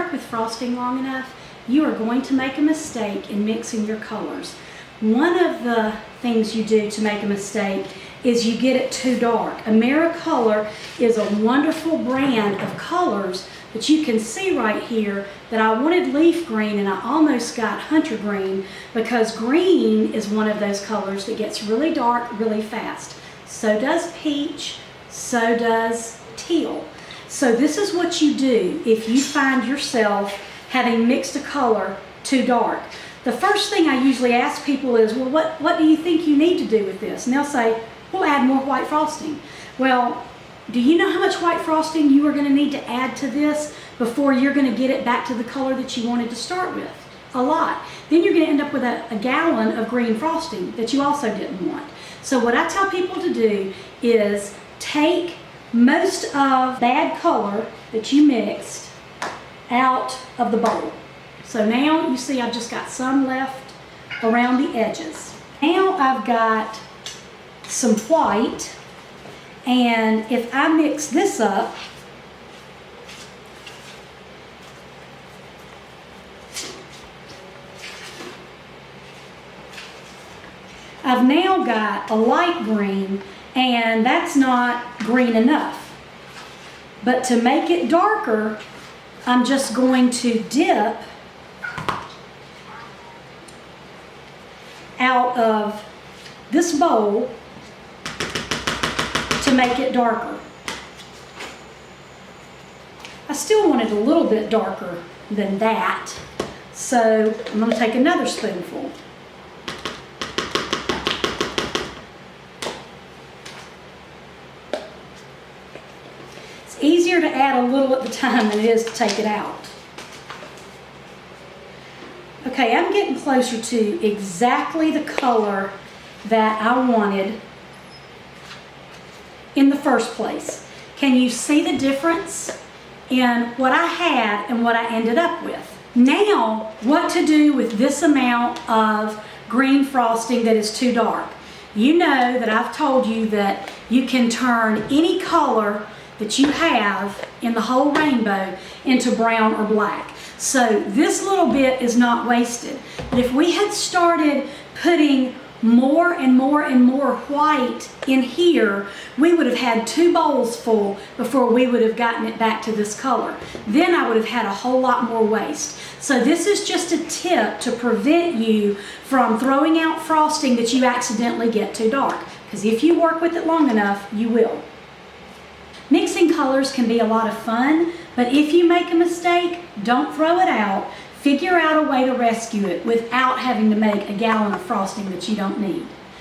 work with frosting long enough, you are going to make a mistake in mixing your colors. One of the things you do to make a mistake is you get it too dark. AmeriColor is a wonderful brand of colors, but you can see right here that I wanted leaf green and I almost got hunter green, because green is one of those colors that gets really dark really fast. So does peach, so does teal. So this is what you do if you find yourself having mixed a color too dark. The first thing I usually ask people is, well, what do you think you need to do with this? And they'll say, we'll add more white frosting. Well, do you know how much white frosting you are going to need to add to this before you're going to get it back to the color that you wanted to start with? A lot. Then you're going to end up with a gallon of green frosting that you also didn't want. So what I tell people to do is take most of bad color that you mixed out of the bowl. So now you see I've just got some left around the edges. Now I've got some white, and if I mix this up, I've now got a light green, and that's not green enough. But to make it darker, I'm just going to dip out of this bowl to make it darker. I still want it a little bit darker than that, so I'm going to take another spoonful. It's easier to add a little at the time than it is to take it out. Okay, I'm getting closer to exactly the color that I wanted in the first place. Can you see the difference in what I had and what I ended up with? Now, what to do with this amount of green frosting that is too dark? You know that I've told you that you can turn any color that you have in the whole rainbow into brown or black. So this little bit is not wasted. But if we had started putting more and more and more white in here, we would have had 2 bowls full before we would have gotten it back to this color. Then I would have had a whole lot more waste. So this is just a tip to prevent you from throwing out frosting that you accidentally get too dark. Because if you work with it long enough, you will. Mixing colors can be a lot of fun, but if you make a mistake, don't throw it out. Figure out a way to rescue it without having to make a gallon of frosting that you don't need.